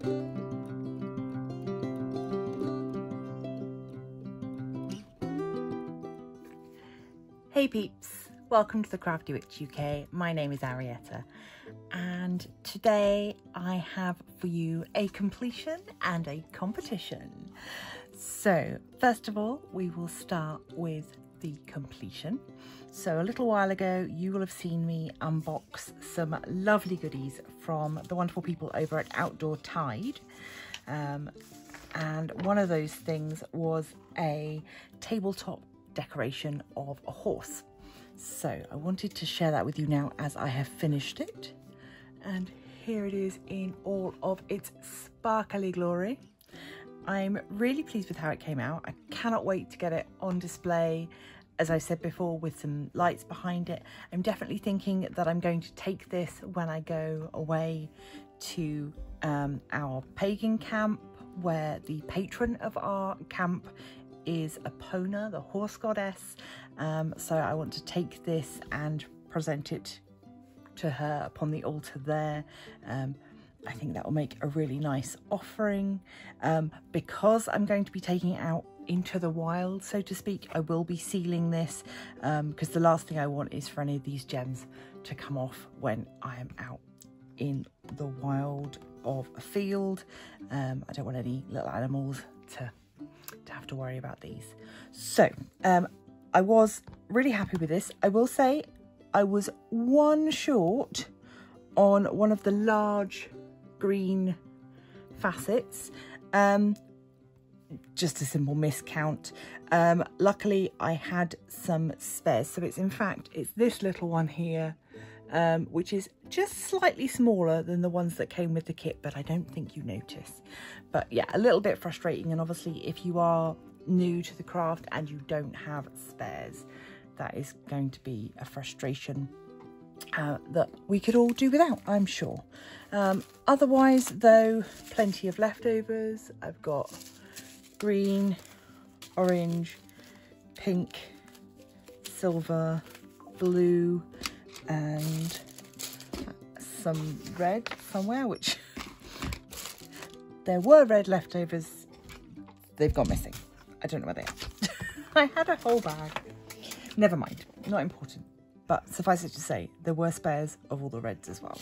Hey peeps, welcome to the Crafty Witch UK. My name is Arietta and today I have for you a completion and a competition. So first of all, we will start with the completion. So a little while ago you will have seen me unbox some lovely goodies from the wonderful people over at ARTDOT. And one of those things was a tabletop decoration of a horse. So I wanted to share that with you now as I have finished it. And here it is in all of its sparkly glory. I'm really pleased with how it came out. I cannot wait to get it on display, as I said before, with some lights behind it. I'm definitely thinking that I'm going to take this when I go away to our pagan camp, where the patron of our camp is Epona, the horse goddess. So I want to take this and present it to her upon the altar there. I think that will make a really nice offering. Because I'm going to be taking it out into the wild, so to speak, I will be sealing this because the last thing I want is for any of these gems to come off when I am out in the wild of a field. I don't want any little animals to have to worry about these. So I was really happy with this. I will say I was one short on one of the large green facets, just a simple miscount. Luckily I had some spares, so it's this little one here, which is just slightly smaller than the ones that came with the kit, but I don't think you notice. But yeah, a little bit frustrating, and obviously if you are new to the craft and you don't have spares, that is going to be a frustration that we could all do without, I'm sure. Otherwise though, plenty of leftovers. I've got green, orange, pink, silver, blue, and some red somewhere, which there were red leftovers. They've gone missing. I don't know where they are. I had a whole bag. Never mind, not important. But suffice it to say, there were spares of all the reds as well.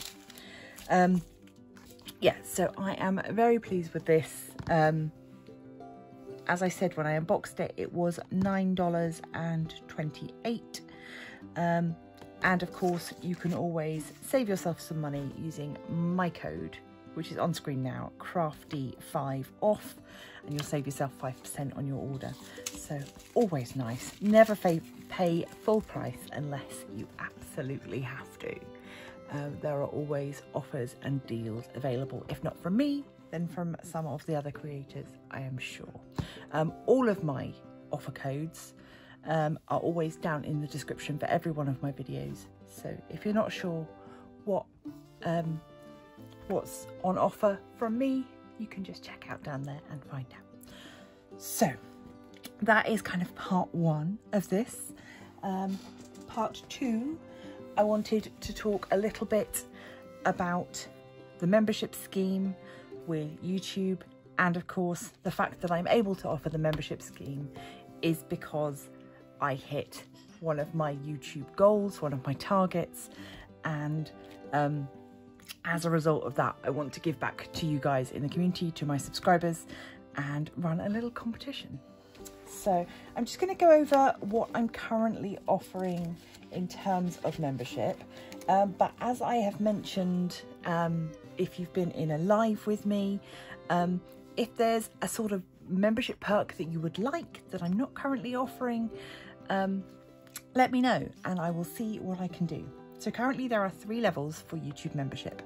Yeah, so I am very pleased with this. As I said when I unboxed it, it was $9.28. And of course, you can always save yourself some money using my code, which is on screen now, Crafty5 off, and you'll save yourself 5% on your order. So always nice. Never pay full price unless you absolutely have to. There are always offers and deals available, if not from me, then from some of the other creators, I am sure. All of my offer codes are always down in the description for every one of my videos. So if you're not sure what's on offer from me, you can just check out down there and find out. So that is kind of part one of this. Part two, I wanted to talk a little bit about the membership scheme with YouTube, and of course the fact that I'm able to offer the membership scheme is because I hit one of my YouTube goals, one of my targets, and as a result of that, I want to give back to you guys in the community, to my subscribers, and run a little competition. So I'm just going to go over what I'm currently offering in terms of membership. But as I have mentioned, if you've been in a live with me, if there's a sort of membership perk that you would like that I'm not currently offering, let me know and I will see what I can do. So currently there are 3 levels for YouTube membership.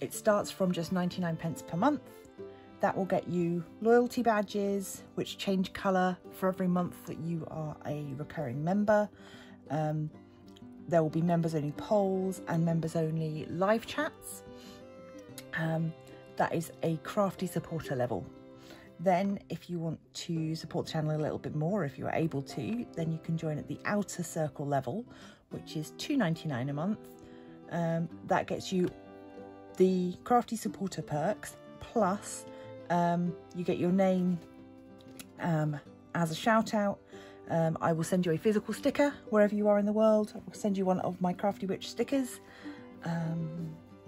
It starts from just 99p per month. That will get you loyalty badges, which change colour for every month that you are a recurring member. There will be members only polls and members only live chats. That is a Crafty supporter level. Then if you want to support the channel a little bit more, if you're able to, then you can join at the outer circle level, which is $2.99 a month. That gets you the Crafty supporter perks, plus you get your name as a shout out. I will send you a physical sticker wherever you are in the world. I will send you one of my CRAFTYWITCH stickers,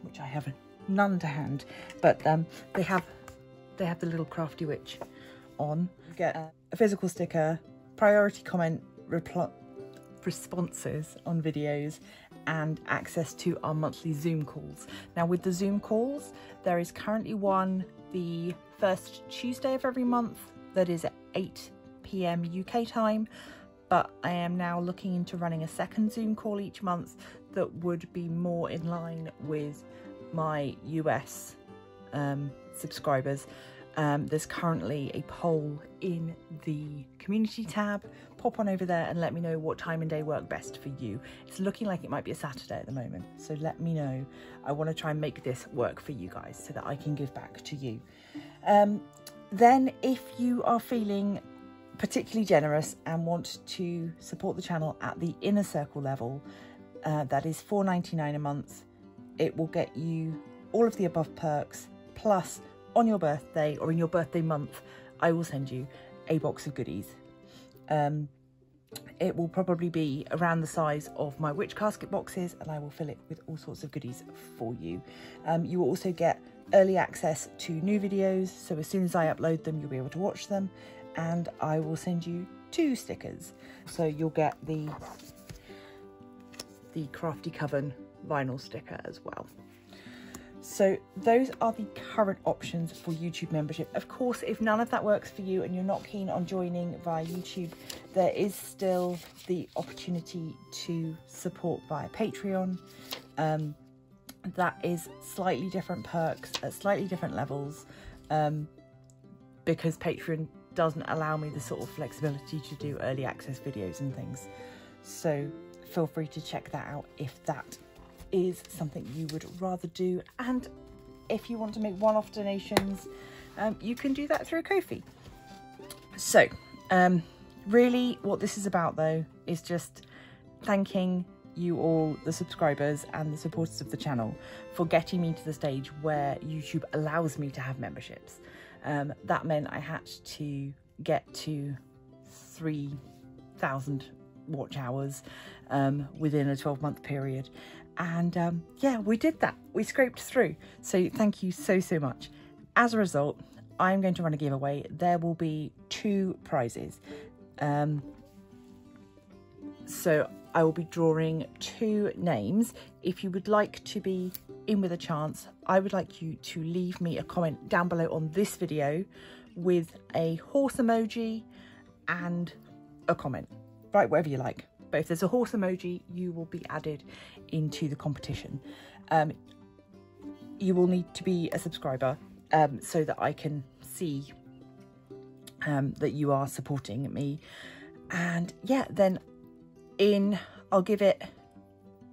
which I have none to hand, but they have the little CRAFTYWITCH on. You get a physical sticker, priority comment responses on videos, and access to our monthly Zoom calls. Now with the Zoom calls, there is currently one the first Tuesday of every month that is at 8 PM UK time, but I am now looking into running a second Zoom call each month that would be more in line with my US subscribers. There's currently a poll in the community tab. Pop on over there and let me know what time and day work best for you. It's looking like it might be a Saturday at the moment, so let me know. I want to try and make this work for you guys so that I can give back to you. Then if you are feeling particularly generous and want to support the channel at the inner circle level, that is $4.99 a month. It will get you all of the above perks, plus on your birthday or in your birthday month, I will send you a box of goodies. It will probably be around the size of my witch casket boxes, and I will fill it with all sorts of goodies for you. You will also get early access to new videos, so as soon as I upload them, you'll be able to watch them, and I will send you 2 stickers. So you'll get the Crafty Coven vinyl sticker as well. So those are the current options for YouTube membership. Of course, if none of that works for you and you're not keen on joining via YouTube, there is still the opportunity to support via Patreon. That is slightly different perks at slightly different levels, because Patreon doesn't allow me the sort of flexibility to do early access videos and things. So feel free to check that out if that is something you would rather do. And if you want to make one-off donations, you can do that through Ko-fi. So really what this is about though is just thanking you all, the subscribers and the supporters of the channel, for getting me to the stage where YouTube allows me to have memberships. That meant I had to get to 3,000 watch hours within a 12-month period, and yeah, we did that. We scraped through, so thank you so much. As a result, I'm going to run a giveaway. There will be 2 prizes, so I will be drawing 2 names. If you would like to be in with a chance, I would like you to leave me a comment down below on this video with a horse emoji and a comment. Write whatever you like, but if there's a horse emoji, you will be added into the competition. You will need to be a subscriber so that I can see that you are supporting me. And yeah, then I'll give it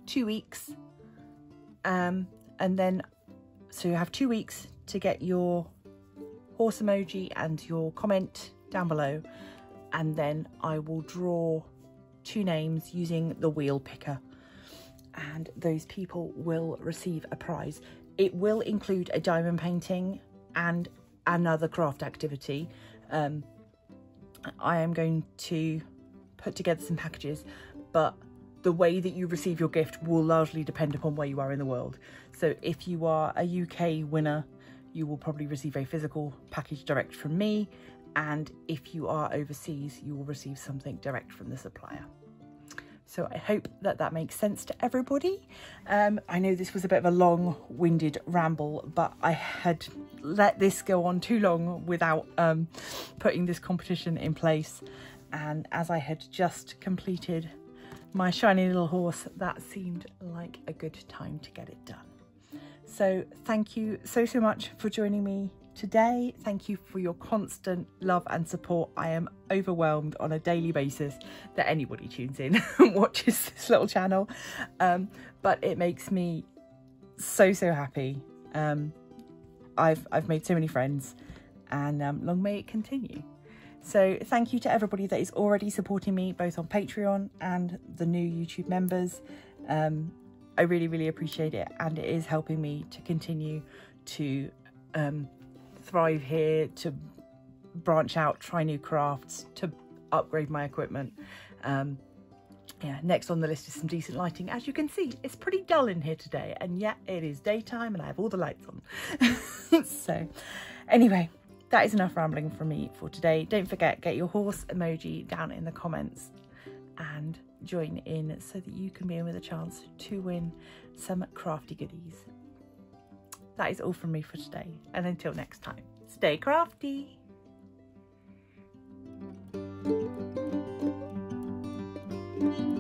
2 weeks, and then so you have 2 weeks to get your horse emoji and your comment down below, and then I will draw 2 names using the wheel picker, and those people will receive a prize. It will include a diamond painting and another craft activity. I am going to put together some packages, but the way that you receive your gift will largely depend upon where you are in the world. So if you are a UK winner, you will probably receive a physical package direct from me, and if you are overseas, you will receive something direct from the supplier. So I hope that that makes sense to everybody. I know this was a bit of a long-winded ramble, but I had let this go on too long without putting this competition in place. And as I had just completed my shiny little horse, that seemed like a good time to get it done. So thank you so much for joining me today. Thank you for your constant love and support. I am overwhelmed on a daily basis that anybody tunes in and watches this little channel, but it makes me so happy. I've made so many friends, and long may it continue. So thank you to everybody that is already supporting me, both on Patreon and the new YouTube members. I really, really appreciate it, and it is helping me to continue to thrive here, to branch out, try new crafts, to upgrade my equipment. Yeah, next on the list is some decent lighting. As you can see, it's pretty dull in here today, and yet it is daytime and I have all the lights on. So anyway, that is enough rambling from me for today. Don't forget, get your horse emoji down in the comments and join in so that you can be in with a chance to win some crafty goodies. That is all from me for today, and until next time, stay crafty. Thank you.